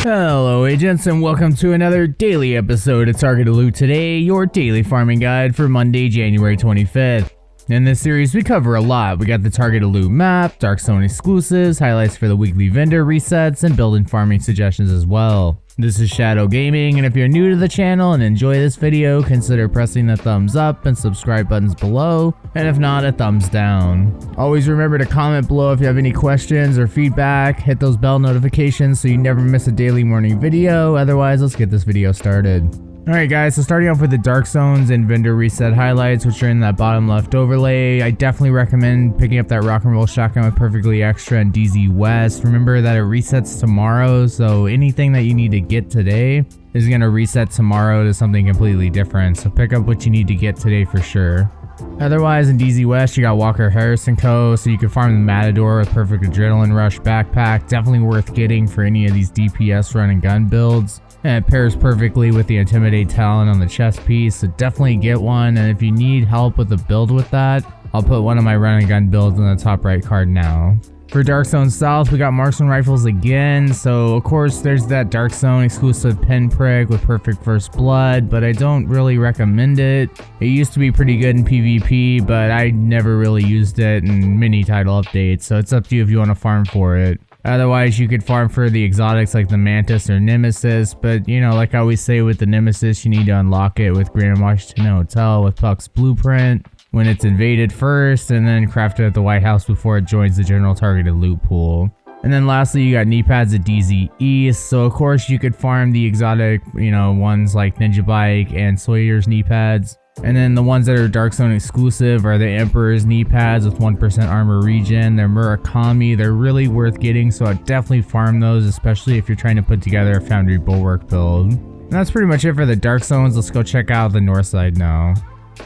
Hello agents, and welcome to another daily episode of Targeted Loot Today, your daily farming guide for Monday, January 25th. In this series we cover a lot. We got the Targeted Loot map, Dark Zone exclusives, highlights for the weekly vendor resets, and building farming suggestions as well. This is Shadow Gaming, and if you're new to the channel and enjoy this video, consider pressing the thumbs up and subscribe buttons below, and if not, a thumbs down. Always remember to comment below if you have any questions or feedback, hit those bell notifications so you never miss a daily morning video. Otherwise, let's get this video started. Alright guys, so starting off with the Dark Zones and vendor reset highlights, which are in that bottom left overlay. I definitely recommend picking up that rock and roll shotgun with Perfectly Extra and DZ West. Remember that it resets tomorrow, so anything that you need to get today is going to reset tomorrow to something completely different. So pick up what you need to get today for sure. Otherwise, in DZ West, you got Walker Harrison Co., so you can farm the Matador with Perfect Adrenaline Rush backpack. Definitely worth getting for any of these DPS run and gun builds. And it pairs perfectly with the Intimidate talent on the chest piece, so definitely get one. And if you need help with the build with that, I'll put one of my run and gun builds in the top right card now. For Dark Zone South, we got marksman rifles again, so of course there's that Dark Zone exclusive pinprick with Perfect First Blood, but I don't really recommend it. It used to be pretty good in PvP, but I never really used it in mini title updates, so it's up to you if you want to farm for it. Otherwise, you could farm for the exotics like the Mantis or Nemesis, but you know, like I always say with the Nemesis, you need to unlock it with Grand Washington Hotel with Puck's Blueprint when it's invaded first, and then craft it at the White House before it joins the general targeted loot pool. And then lastly, you got knee pads at DZ East, so of course you could farm the exotic, ones like Ninja Bike and Sawyer's knee pads. And then the ones that are Dark Zone exclusive are the Emperor's knee pads with 1% armor regen. They're Murakami, they're really worth getting, so I'd definitely farm those, especially if you're trying to put together a Foundry Bulwark build. And that's pretty much it for the Dark Zones. Let's go check out the north side now.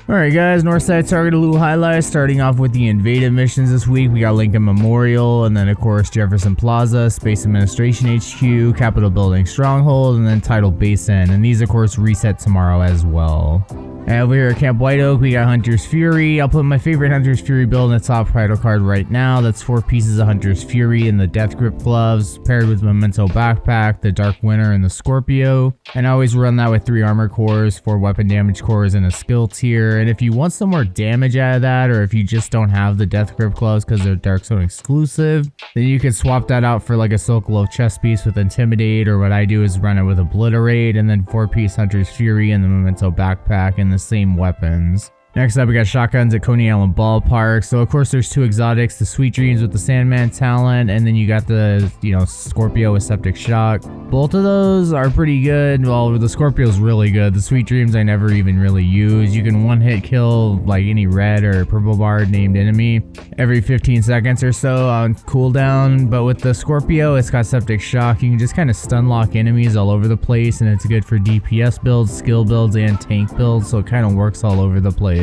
Alright guys, north side targeted loot highlights. Starting off with the invaded missions this week, we got Lincoln Memorial, and then of course Jefferson Plaza, Space Administration HQ, Capitol Building Stronghold, and then Tidal Basin, and these of course reset tomorrow as well. And over here at Camp White Oak, we got Hunter's Fury. I'll put my favorite Hunter's Fury build in the top title card right now. That's 4 pieces of Hunter's Fury and the Death Grip gloves, paired with Memento Backpack, the Dark Winter, and the Scorpio. And I always run that with 3 armor cores, 4 weapon damage cores, and a skill tier. And if you want some more damage out of that, or if you just don't have the Death Grip gloves because they're Dark Zone exclusive, then you can swap that out for like a Silk Glove chest piece with Intimidate, or what I do is run it with Obliterate, and then 4-piece Hunter's Fury and the Memento Backpack and the same weapons. Next up, we got shotguns at Coney Island Ballpark. So of course there's 2 exotics, the Sweet Dreams with the Sandman talent, and then you got the Scorpio with Septic Shock. Both of those are pretty good. Well, the Scorpio's really good. The Sweet Dreams I never even really use. You can one-hit kill like any red or purple bar named enemy every 15 seconds or so on cooldown, but with the Scorpio it's got Septic Shock. You can just kind of stun lock enemies all over the place, and it's good for DPS builds, skill builds, and tank builds, so it kind of works all over the place.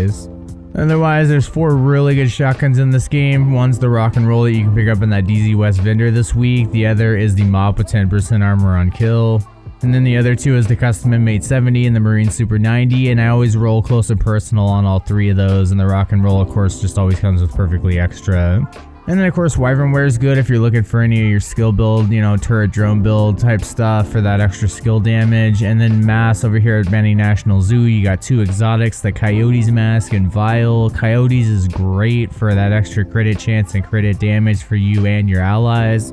Otherwise, there's 4 really good shotguns in this game. One's the rock and roll that you can pick up in that DZ West vendor this week. The other is the Mob with 10% armor on kill. And then the other 2 is the Custom Inmate 70 and the Marine Super 90. And I always roll close and personal on all 3 of those. And the rock and roll, of course, just always comes with Perfectly Extra. And then of course Wyvern Wear is good if you're looking for any of your skill build, turret drone build type stuff for that extra skill damage. And then Mass over here at Benny National Zoo, you got 2 exotics, the Coyotes Mask and Vial. Coyotes is great for that extra crit chance and crit damage for you and your allies.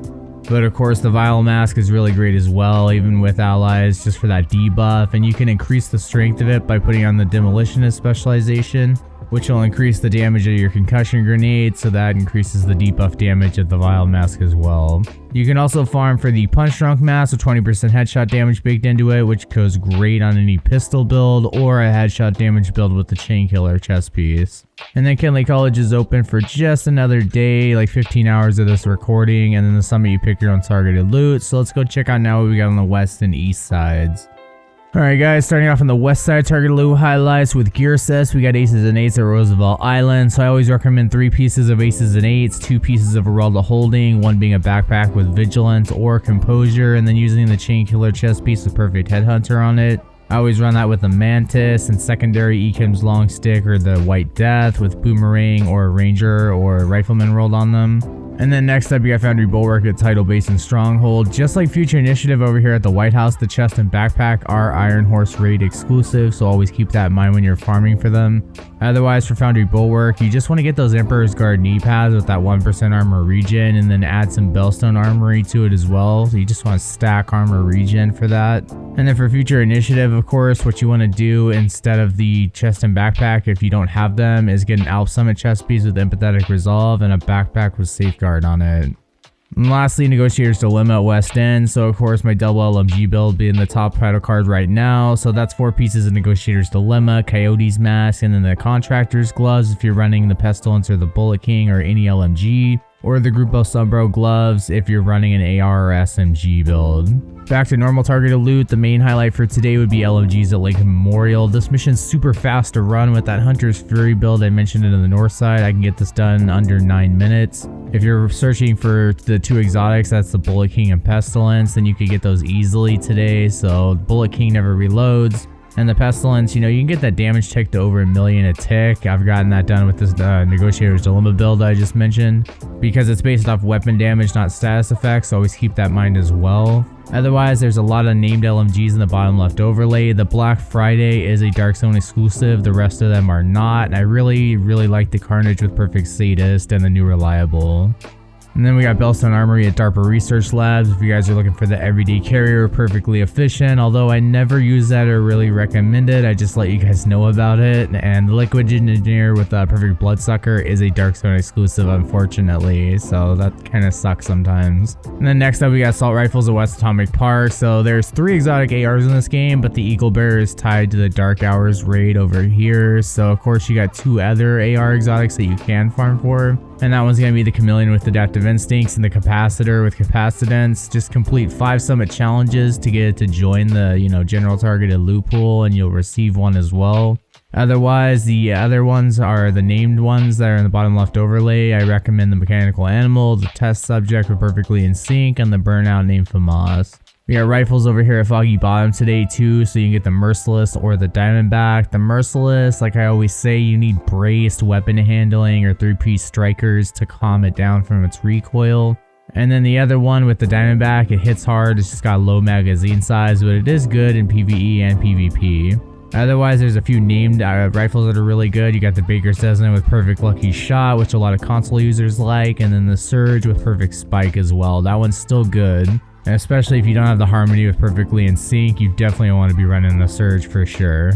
But of course the Vial Mask is really great as well, even with allies, just for that debuff. And you can increase the strength of it by putting on the Demolitionist specialization, which will increase the damage of your concussion grenade, so that increases the debuff damage of the Vial Mask as well. You can also farm for the Punch Drunk Mask with 20% headshot damage baked into it, which goes great on any pistol build or a headshot damage build with the Chain Killer chest piece. And then Kinley College is open for just another day, like 15 hours of this recording, and then the summit you pick your own targeted loot. So let's go check out now what we got on the west and east sides. Alright guys, starting off on the west side, target loot highlights with gear sets. We got aces and eights at Roosevelt Island, so I always recommend 3 pieces of aces and eights, 2 pieces of Heralda Holding, 1 being a backpack with Vigilance or Composure, and then using the Chain Killer chest piece with Perfect Headhunter on it. I always run that with the Mantis, and secondary Ekim's long stick or the White Death with Boomerang or Ranger or Rifleman rolled on them. And then next up, you got Foundry Bulwark at Tidal Base and Stronghold. Just like Future Initiative over here at the White House, the chest and backpack are Iron Horse raid exclusive, so always keep that in mind when you're farming for them. Otherwise, for Foundry Bulwark, you just want to get those Emperor's Guard knee pads with that 1% armor regen, and then add some Bellstone armory to it as well. So you just want to stack armor regen for that. And then for Future Initiative, of course, what you want to do instead of the chest and backpack, if you don't have them, is get an Alp Summit chest piece with Empathetic Resolve and a backpack with Safeguard on it. And lastly, Negotiator's Dilemma at West End. So of course my double LMG build being the top title card right now. So that's 4 pieces of Negotiator's Dilemma, Coyote's Mask, and then the Contractor's Gloves if you're running the Pestilence or the Bullet King or any LMG. Or the Grupo Sombro gloves if you're running an AR or SMG build. Back to normal targeted loot, the main highlight for today would be LMGs at Lincoln Memorial. This mission's super fast to run with that Hunter's Fury build I mentioned it on the north side. I can get this done under 9 minutes. If you're searching for the 2 exotics, that's the Bullet King and Pestilence, then you could get those easily today. So Bullet King never reloads. And the Pestilence, you know, you can get that damage tick to over 1 million a tick. I've gotten that done with this Negotiator's Dilemma build I just mentioned. Because it's based off weapon damage, not status effects, so always keep that in mind as well. Otherwise, there's a lot of named LMGs in the bottom left overlay. The Black Friday is a Dark Zone exclusive, the rest of them are not. And I really like the Carnage with Perfect Sadist and the new Reliable. And then we got Bellstone Armory at DARPA Research Labs if you guys are looking for the everyday carrier, perfectly efficient, although I never use that or really recommend it, I just let you guys know about it. And the Liquid Engineer with Perfect Bloodsucker is a Dark Zone exclusive, unfortunately, so that kind of sucks sometimes. And then next up we got Assault Rifles at West Atomic Park. So there's 3 exotic ARs in this game, but the Eagle Bearer is tied to the Dark Hours raid over here, so of course you got 2 other AR exotics that you can farm for. And that one's going to be the Chameleon with Adaptive Instincts and the Capacitor with Capacitance. Just complete 5 summit challenges to get it to join the, general targeted loot pool, and you'll receive one as well. Otherwise, the other ones are the named ones that are in the bottom left overlay. I recommend the Mechanical Animal, the Test Subject with Perfectly in Sync, and the Burnout named FAMAS. We got rifles over here at Foggy Bottom today too, so you can get the Merciless or the Diamondback. The Merciless, like I always say, you need braced weapon handling or 3-piece strikers to calm it down from its recoil. And then the other one with the Diamondback, it hits hard, it's just got low magazine size, but it is good in PvE and PvP. Otherwise, there's a few named rifles that are really good. You got the Baker Cessna with Perfect Lucky Shot, which a lot of console users like, and then the Surge with Perfect Spike as well. That one's still good. And especially if you don't have the Harmony with Perfectly in Sync, you definitely want to be running the Surge for sure.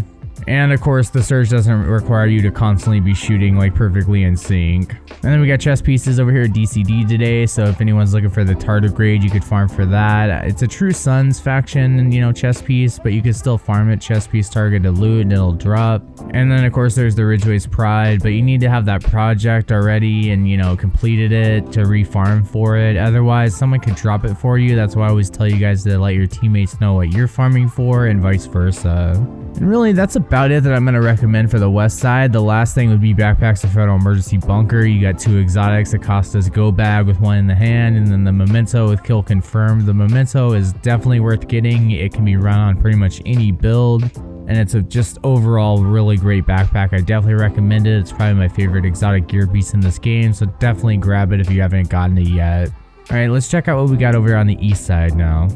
And of course, the Surge doesn't require you to constantly be shooting like Perfectly in Sync. And then we got chest pieces over here at DCD today, so if anyone's looking for the Tardigrade, you could farm for that. It's a True Sons faction, chest piece, but you can still farm it, chest piece targeted loot, and it'll drop. And then of course there's the Ridgeway's Pride, but you need to have that project already and completed it to refarm for it. Otherwise, someone could drop it for you. That's why I always tell you guys to let your teammates know what you're farming for and vice versa. And really, that's about it that I'm going to recommend for the west side. The last thing would be Backpacks of Federal Emergency Bunker. You got 2 exotics, Acosta's Go Bag with 1 in the hand, and then the Memento with Kill Confirmed. The Memento is definitely worth getting. It can be run on pretty much any build, and it's a just overall really great backpack. I definitely recommend it. It's probably my favorite exotic gear piece in this game, so definitely grab it if you haven't gotten it yet. Alright, let's check out what we got over here on the east side now.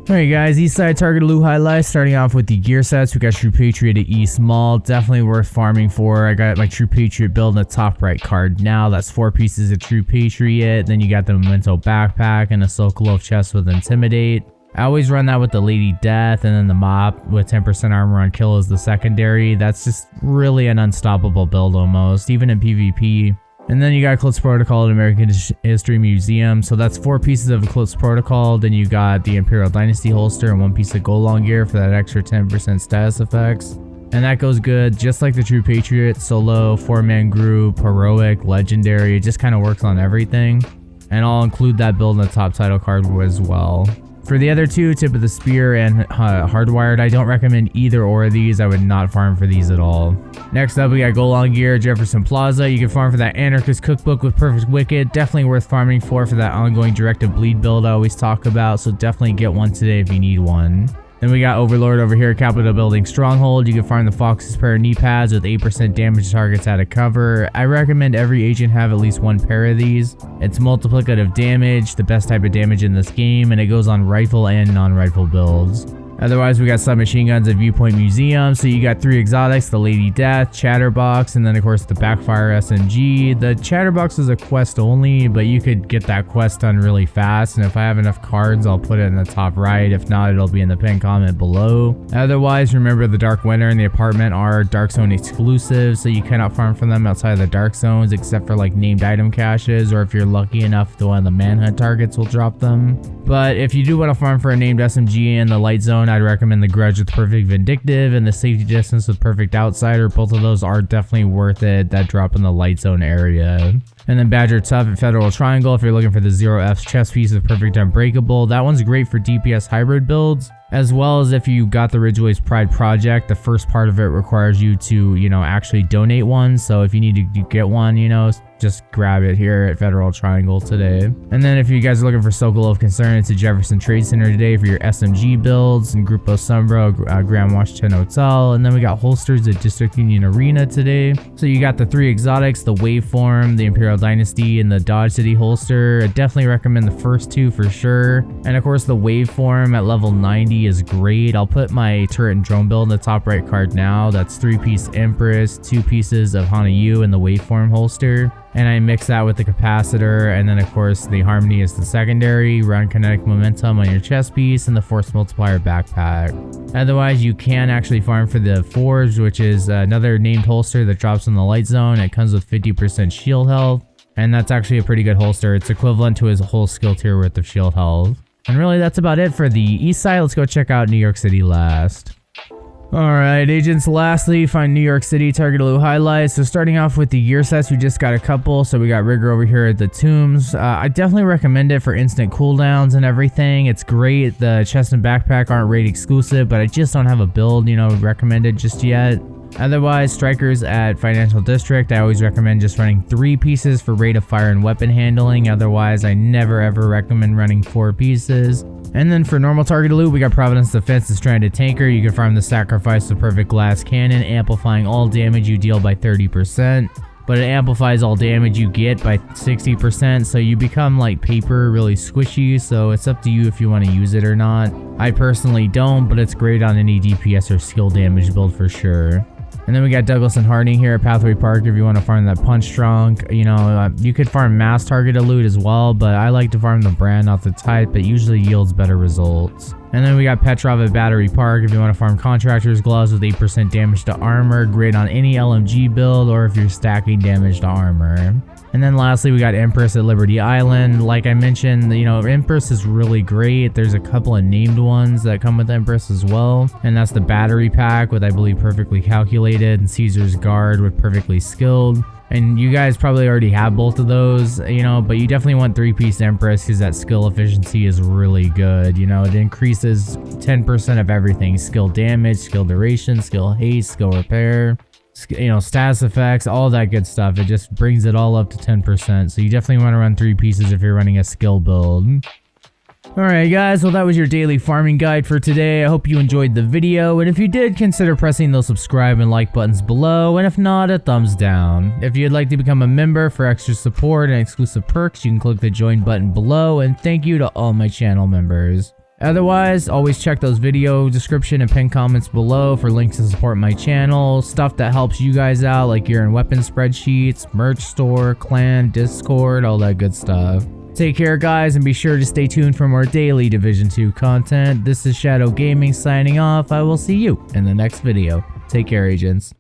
Alright guys, east side target loot highlights. Starting off with the gear sets, we got True Patriot at East Mall, definitely worth farming for. I got my True Patriot build in the top right card now. That's 4 pieces of True Patriot. Then you got the Memento backpack and a Sokolov chest with Intimidate. I always run that with the Lady Death, and then the Mop with 10% armor on kill is the secondary. That's just really an unstoppable build almost, even in PvP. And then you got Eclipse Protocol at American History Museum. So that's 4 pieces of Eclipse Protocol. Then you got the Imperial Dynasty holster and 1 piece of Golong gear for that extra 10% status effects. And that goes good just like the True Patriot, solo, 4-man group, heroic, legendary. It just kind of works on everything. And I'll include that build in the top title card as well. For the other 2, Tip of the Spear and Hardwired, I don't recommend either or of these. I would not farm for these at all. Next up, we got Golong Gear, Jefferson Plaza. You can farm for that Anarchist Cookbook with Perfect Wicked. Definitely worth farming for that ongoing Directive Bleed build I always talk about, so definitely get one today if you need one. Then we got Overlord over here, Capitol Building Stronghold. You can farm the Fox's pair of knee pads with 8% damage to targets out of cover. I recommend every agent have at least one pair of these. It's multiplicative damage, the best type of damage in this game, and it goes on rifle and non-rifle builds. Otherwise, we got submachine guns at Viewpoint Museum. So you got 3 exotics, the Lady Death, Chatterbox, and then of course the Backfire SMG. The Chatterbox is a quest only, but you could get that quest done really fast. And if I have enough cards, I'll put it in the top right. If not, it'll be in the pinned comment below. Otherwise, remember the Dark Winter and the Apartment are Dark Zone exclusives, so you cannot farm from them outside of the Dark Zones except for like named item caches, or if you're lucky enough, the one of the Manhunt targets will drop them. But if you do want to farm for a named SMG in the Light Zone, I'd recommend the Grudge with Perfect Vindictive and the Safety Distance with Perfect Outsider. Both of those are definitely worth it, that drop in the Light Zone area. And then Badger Tough at Federal Triangle if you're looking for the 0F's chest piece with Perfect Unbreakable. That one's great for DPS hybrid builds, as well as if you got the Ridgeway's Pride project. The first part of it requires you to, actually donate one. So if you need to get one, just grab it here at Federal Triangle today. And then if you guys are looking for Sokol of Concern, it's at Jefferson Trade Center today for your SMG builds, and Grupo Sombra, Grand Washington Hotel. And then we got holsters at District Union Arena today. So you got the 3 exotics, the Waveform, the Imperial Dynasty, and the Dodge City holster. I definitely recommend the first 2 for sure. And of course the Waveform at level 90 is great. I'll put my turret and drone build in the top right card now. That's 3-piece Empress, 2 pieces of Hana Yu, and the Waveform holster. And I mix that with the capacitor, and then of course the Harmony is the secondary. Run kinetic momentum on your chest piece and the force multiplier backpack. Otherwise, you can actually farm for the Forge, which is another named holster that drops in the Light Zone. It comes with 50% shield health, and that's actually a pretty good holster. It's equivalent to his whole skill tier worth of shield health. And really, that's about it for the east side. Let's go check out New York City last. Alright, agents, lastly, find New York City target loot highlights. So starting off with the gear sets, we just got a couple. So we got Rigger over here at the Tombs. I definitely recommend it for instant cooldowns and everything. It's great. The chest and backpack aren't raid exclusive, but I just don't have a build, recommended just yet. Otherwise, Strikers at Financial District, I always recommend just running 3 pieces for rate of fire and weapon handling. Otherwise, I never ever recommend running 4 pieces. And then for normal target loot, we got Providence Defense, the Stranded Tanker. You can farm the Sacrifice of Perfect Glass Cannon, amplifying all damage you deal by 30%. But it amplifies all damage you get by 60%, so you become like paper, really squishy. So it's up to you if you want to use it or not. I personally don't, but it's great on any DPS or skill damage build for sure. And then we got Douglas and Harding here at Pathway Park if you want to farm that Punch Trunk. You could farm mass targeted loot as well, but I like to farm the brand, not the type. It usually yields better results. And then we got Petrov at Battery Park if you want to farm Contractor's Gloves with 8% damage to armor. Great on any LMG build or if you're stacking damage to armor. And then lastly, we got Empress at Liberty Island. Like I mentioned, Empress is really great. There's a couple of named ones that come with Empress as well. And that's the Battery Pack with, I believe, Perfectly Calculated, and Caesar's Guard with Perfectly Skilled. And you guys probably already have both of those, but you definitely want 3-piece Empress because that skill efficiency is really good. It increases 10% of everything. Skill damage, skill duration, skill haste, skill repair. Status effects, all that good stuff. It just brings it all up to 10%. So you definitely want to run 3 pieces if you're running a skill build. Alright guys, well that was your daily farming guide for today. I hope you enjoyed the video, and if you did, consider pressing those subscribe and like buttons below, and if not, a thumbs down. If you'd like to become a member for extra support and exclusive perks, you can click the join button below, and thank you to all my channel members. Otherwise, always check those video description and pinned comments below for links to support my channel, stuff that helps you guys out like gear and weapon spreadsheets, merch store, clan, Discord, all that good stuff. Take care guys, and be sure to stay tuned for more daily Division 2 content. This is Shadow Gaming signing off. I will see you in the next video. Take care, agents.